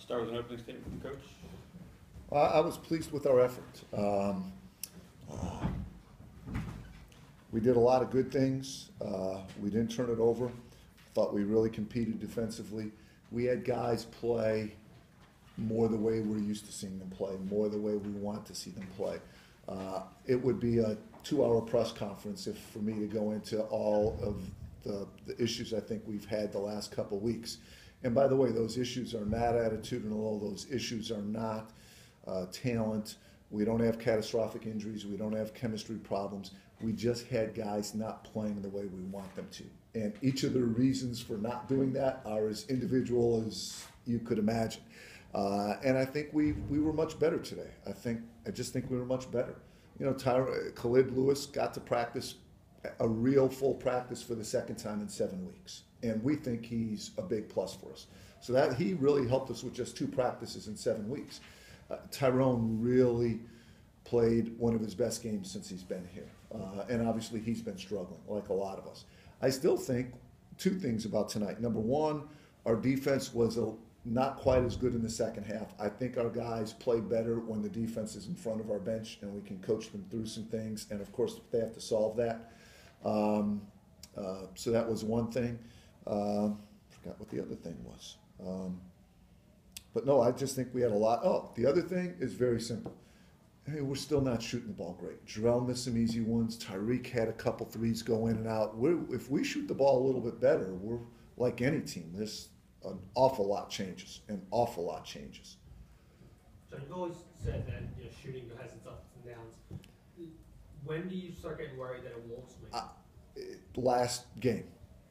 Start with an opening statement from the coach. I was pleased with our effort. We did a lot of good things. We didn't turn it over. Thought we really competed defensively. We had guys play more the way we're used to seeing them play, more the way we want to see them play. It would be a 2-hour press conference if for me to go into all of the issues I think we've had the last couple of weeks. And by the way, those issues are not attitudinal. Those issues are not talent. We don't have catastrophic injuries. We don't have chemistry problems. We just had guys not playing the way we want them to. And each of the reasons for not doing that are as individual as you could imagine. And I think we were much better today. I just think we were much better. You know, Khalid Lewis got to practice a real full practice for the second time in 7 weeks. And we think he's a big plus for us. So that he really helped us with just 2 practices in 7 weeks. Tyrone really played one of his best games since he's been here. And obviously he's been struggling like a lot of us. I still think 2 things about tonight. Number one, our defense was not quite as good in the second half. I think our guys play better when the defense is in front of our bench and we can coach them through some things. And of course, they have to solve that. So that was one thing. Forgot what the other thing was. But no, I just think we had a lot. Oh, the other thing is very simple. Hey, we're still not shooting the ball great. Jarrell missed some easy ones. Tyreek had a couple threes go in and out. If we shoot the ball a little bit better, we're like any team. There's an awful lot changes. An awful lot changes. John, you've always said that shooting has its ups and downs. When do you start getting worried that it won't swing? Last game,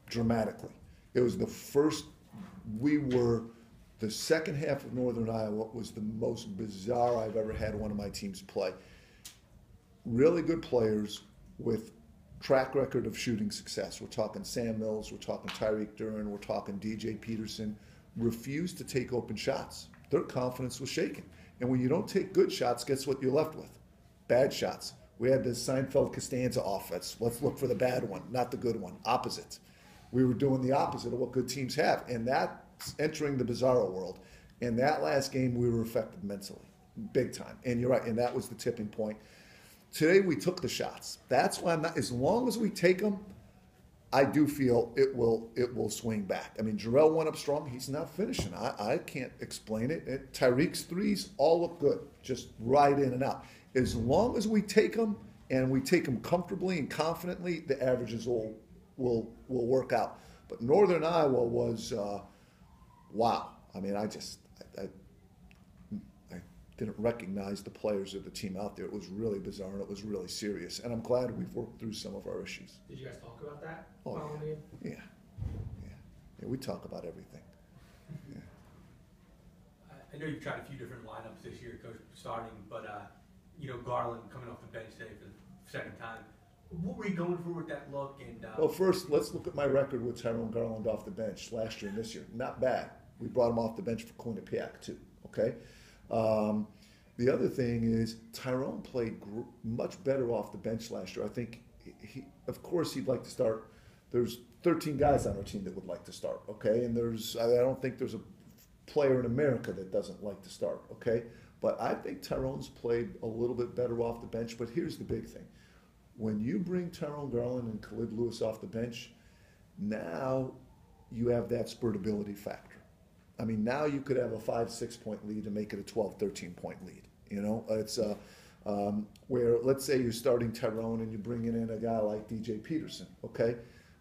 dramatically. It was the first. The second half of Northern Iowa was the most bizarre I've ever had one of my teams play. Really good players with track record of shooting success. We're talking Sam Mills, we're talking Tyreek Duran, we're talking DJ Peterson, refused to take open shots. Their confidence was shaken. And when you don't take good shots, guess what you're left with? Bad shots. We had the Seinfeld-Costanza offense. Let's look for the bad one, not the good one. Opposite. We were doing the opposite of what good teams have. And that's entering the bizarro world. And that last game, we were affected mentally, big time. And you're right, and that was the tipping point. Today, we took the shots. That's why as long as we take them, I do feel it will swing back. I mean, Jarrell went up strong. He's not finishing. I can't explain it. Tyreek's threes all look good, just right in and out. As long as we take them and we take them comfortably and confidently, the averages will work out. But Northern Iowa was wow. I mean, I didn't recognize the players of the team out there. It was really bizarre and it was really serious. And I'm glad we've worked through some of our issues. Did you guys talk about that? Oh, yeah. We talk about everything. Yeah. I know you've tried a few different lineups this year, Coach, starting, but Garland coming off the bench today for the second time. What were you going for with that look? And well, first, let's look at my record with Tyrone Garland off the bench last year and this year. Not bad. We brought him off the bench for Quinnipiac, too, okay? The other thing is Tyrone played much better off the bench last year. I think, of course, he'd like to start. There's 13 guys on our team that would like to start, okay? And I don't think there's a player in America that doesn't like to start, okay? But I think Tyrone's played a little bit better off the bench. But here's the big thing. When you bring Tyrone Garland and Khalid Lewis off the bench, now you have that spurtability factor. I mean, now you could have a 5-6 point lead and make it a 12, 13 point lead. It's where, let's say you're starting Tyrone and you're bringing in a guy like DJ Peterson, okay?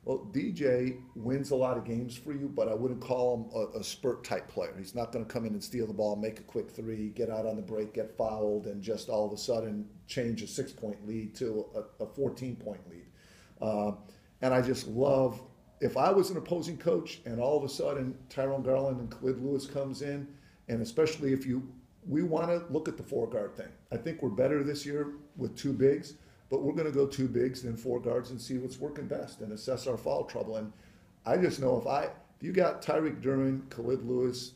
Well, DJ wins a lot of games for you, but I wouldn't call him a spurt type player. He's not going to come in and steal the ball, make a quick three, get out on the break, get fouled, and just all of a sudden change a 6 point lead to a 14 point lead. And I just love, if I was an opposing coach and all of a sudden Tyrone Garland and Khalid Lewis comes in, and especially we want to look at the 4-guard thing. I think we're better this year with 2 bigs, but we're going to go 2 bigs than 4 guards and see what's working best and assess our foul trouble. And I just know if you got Tyreek Duran, Khalid Lewis,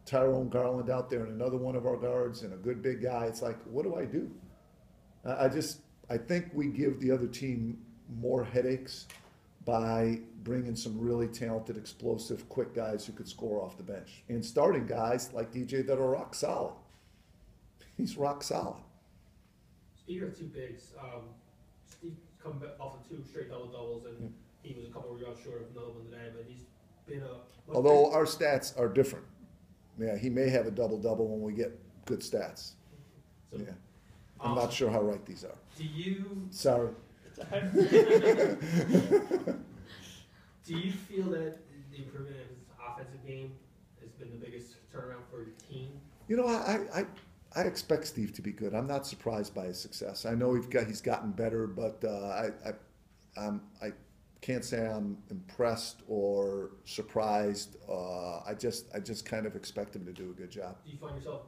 Tyrone Garland out there and another one of our guards and a good big guy, it's like, what do I do? I think we give the other team more headaches by bringing some really talented, explosive, quick guys who could score off the bench. And starting guys like DJ that are rock solid. He's rock solid. Speaking of two bigs, Steve come off of 2 straight double-doubles, and he was a couple of yards short of another one today, but he's been a... Although our stats are different. Yeah, he may have a double-double when we get good stats. So, Yeah. I'm not sure how right these are. Do you... Sorry. Do you feel that the improvement in his offensive game has been the biggest turnaround for your team? You know, I expect Steve to be good. I'm not surprised by his success. I know he's gotten better, but I can't say I'm impressed or surprised. I just kind of expect him to do a good job. Do you find yourself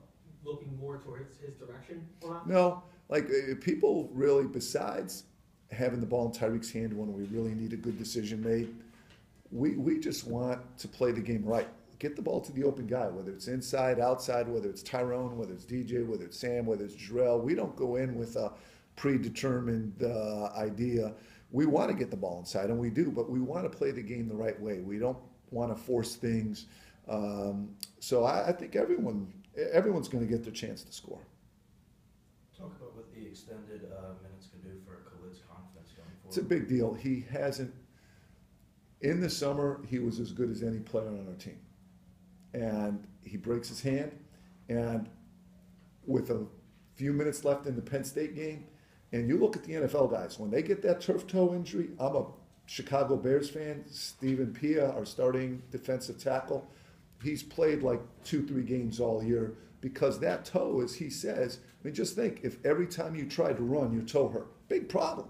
looking more towards his direction? No, like people really, besides having the ball in Tyreek's hand when we really need a good decision made, we just want to play the game right. Get the ball to the open guy, whether it's inside, outside, whether it's Tyrone, whether it's DJ, whether it's Sam, whether it's Jarrell. We don't go in with a predetermined idea. We want to get the ball inside, and we do, but we want to play the game the right way. We don't want to force things. So I think everyone's going to get their chance to score. Talk about what the extended minutes can do for Khalid's confidence going forward. It's a big deal. He hasn't, in the summer, he was as good as any player on our team. And he breaks his hand, and with a few minutes left in the Penn State game, and you look at the NFL guys, when they get that turf toe injury, I'm a Chicago Bears fan. Steven Pia, our starting defensive tackle, he's played like 2-3 games all year because that toe, as he says, I mean, just think, if every time you try to run, your toe hurt. Big problem.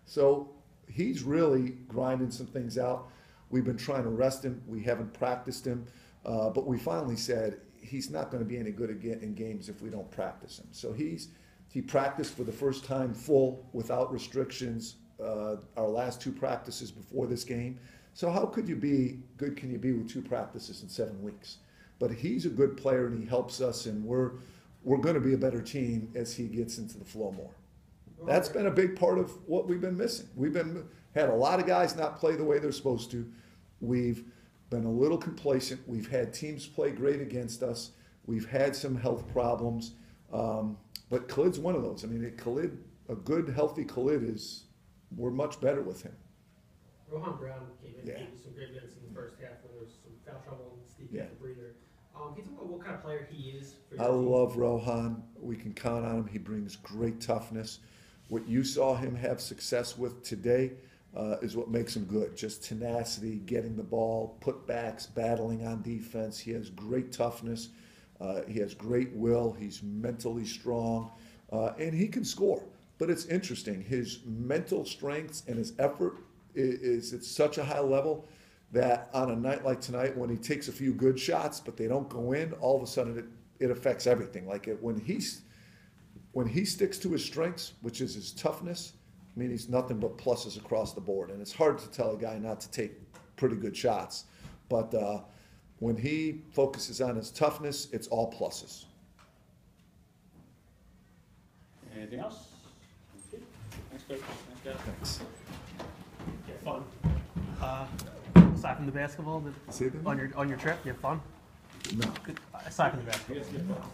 So he's really grinding some things out. We've been trying to rest him. We haven't practiced him. But we finally said he's not going to be any good in games if we don't practice him. So he practiced for the first time full without restrictions our last 2 practices before this game. So how could you be good can you be with 2 practices in 7 weeks? But he's a good player and he helps us, and we're going to be a better team as he gets into the flow more. That's been a big part of what we've been missing. We've had a lot of guys not play the way they're supposed to. We've been a little complacent. We've had teams play great against us. We've had some health problems. But Khalid's one of those. I mean, Khalid, a good, healthy Khalid we're much better with him. Rohan Brown came in and Yeah. gave you some great minutes in the first half when there was some foul trouble and Steve Yeah. got the breather. Can you talk about what kind of player he is for your I team? love Rohan. We can count on him. He brings great toughness. What you saw him have success with today is what makes him good. Just tenacity, getting the ball, putbacks, battling on defense. He has great toughness. He has great will. He's mentally strong, and he can score. But it's interesting. His mental strengths and his effort is at such a high level that on a night like tonight, when he takes a few good shots but they don't go in, all of a sudden it affects everything. Like when he sticks to his strengths, which is his toughness, I mean, he's nothing but pluses across the board. And it's hard to tell a guy not to take pretty good shots. But when he focuses on his toughness, it's all pluses. Anything else? Thanks, Coach. Thanks, guys. Thanks. You have fun. Aside from the basketball, See that? on your trip, you have fun? No. Aside from the basketball.